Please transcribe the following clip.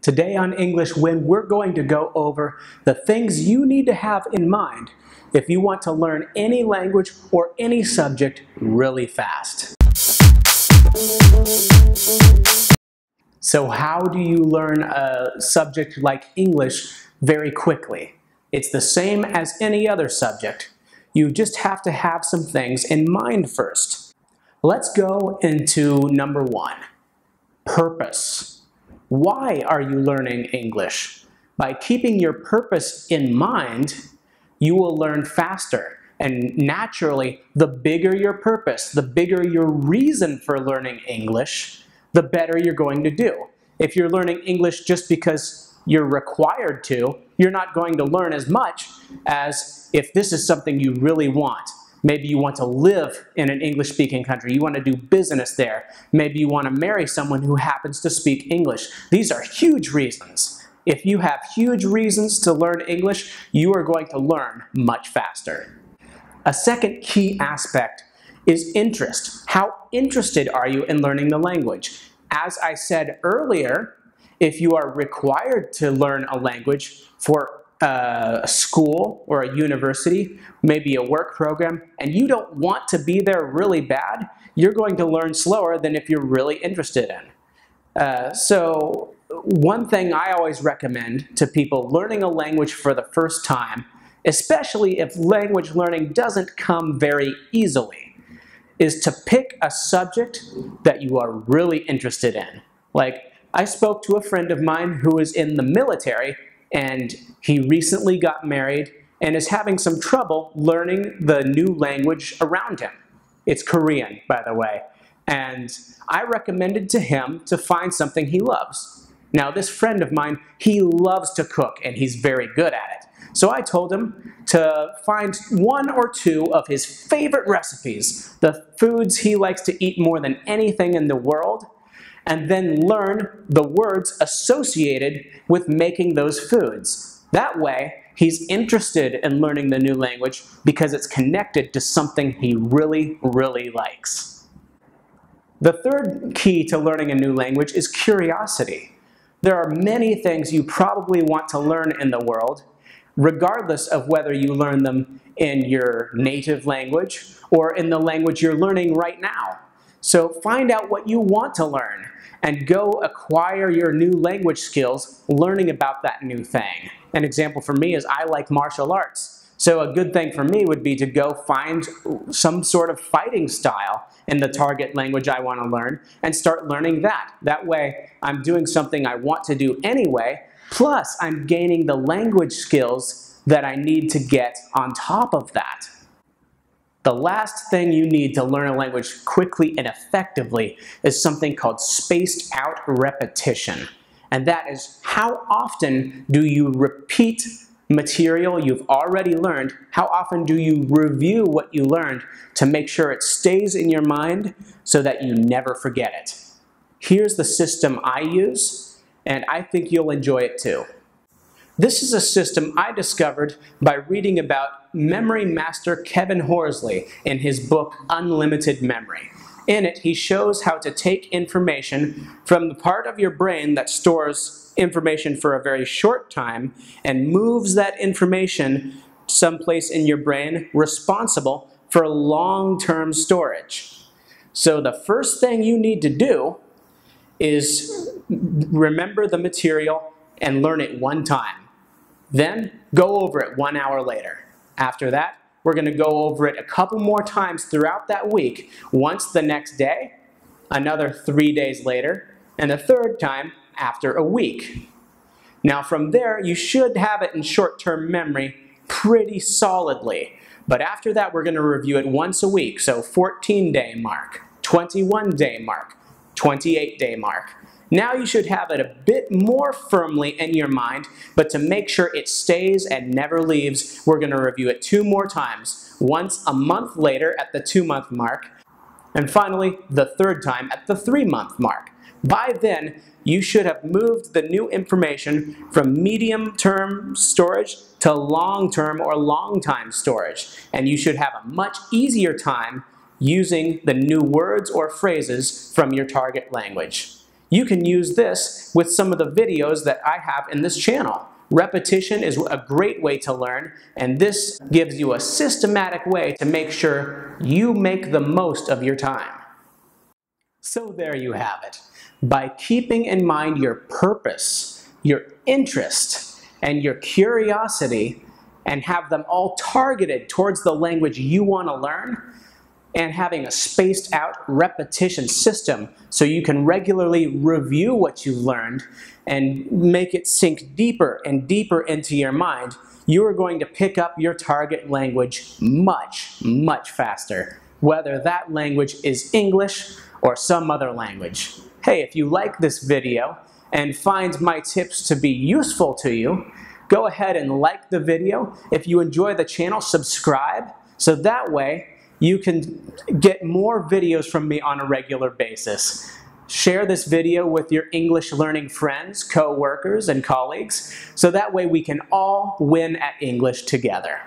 Today on English Win, we're going to go over the things you need to have in mind if you want to learn any language or any subject really fast. So how do you learn a subject like English very quickly? It's the same as any other subject. You just have to have some things in mind first. Let's go into number one, purpose. Why are you learning English? By keeping your purpose in mind, you will learn faster. And naturally, the bigger your purpose, the bigger your reason for learning English, the better you're going to do. If you're learning English just because you're required to, you're not going to learn as much as if this is something you really want. Maybe you want to live in an English-speaking country. You want to do business there. Maybe you want to marry someone who happens to speak English. These are huge reasons. If you have huge reasons to learn English, you are going to learn much faster. A second key aspect is interest. How interested are you in learning the language? As I said earlier, if you are required to learn a language for a school or a university, maybe a work program, and you don't want to be there really bad, you're going to learn slower than if you're really interested in. So one thing I always recommend to people learning a language for the first time, especially if language learning doesn't come very easily, is to pick a subject that you are really interested in. Like, I spoke to a friend of mine who is in the military, and he recently got married and is having some trouble learning the new language around him. It's Korean, by the way. And I recommended to him to find something he loves. Now, this friend of mine, he loves to cook, and he's very good at it. So I told him to find one or two of his favorite recipes, the foods he likes to eat more than anything in the world, and then learn the words associated with making those foods. That way, he's interested in learning the new language because it's connected to something he really, really likes. The third key to learning a new language is curiosity. There are many things you probably want to learn in the world, regardless of whether you learn them in your native language or in the language you're learning right now. So find out what you want to learn and go acquire your new language skills learning about that new thing. An example for me is I like martial arts. So a good thing for me would be to go find some sort of fighting style in the target language I want to learn and start learning that. That way I'm doing something I want to do anyway, plus I'm gaining the language skills that I need to get on top of that. The last thing you need to learn a language quickly and effectively is something called spaced out repetition. And that is, how often do you repeat material you've already learned? How often do you review what you learned to make sure it stays in your mind so that you never forget it? Here's the system I use, and I think you'll enjoy it too. This is a system I discovered by reading about memory master Kevin Horsley in his book Unlimited Memory. In it, he shows how to take information from the part of your brain that stores information for a very short time and moves that information someplace in your brain responsible for long-term storage. So the first thing you need to do is remember the material and learn it one time. Then go over it 1 hour later. After that, we're going to go over it a couple more times throughout that week. Once the next day, another 3 days later, and the third time after a week. Now from there, you should have it in short-term memory pretty solidly. But after that, we're going to review it once a week. So 14-day mark, 21-day mark, 28-day mark. Now you should have it a bit more firmly in your mind, but to make sure it stays and never leaves, we're going to review it 2 more times. Once a month later at the 2-month mark, and finally the third time at the 3-month mark. By then, you should have moved the new information from medium-term storage to long-term or long-time storage, and you should have a much easier time using the new words or phrases from your target language. You can use this with some of the videos that I have in this channel. Repetition is a great way to learn, and this gives you a systematic way to make sure you make the most of your time. So there you have it. By keeping in mind your purpose, your interest, and your curiosity, and have them all targeted towards the language you want to learn, and having a spaced out repetition system so you can regularly review what you've learned and make it sink deeper and deeper into your mind, you are going to pick up your target language much, much faster, whether that language is English or some other language. Hey, if you like this video and find my tips to be useful to you, go ahead and like the video. If you enjoy the channel, subscribe, so that way you can get more videos from me on a regular basis. Share this video with your English learning friends, co-workers, and colleagues, so that way we can all win at English together.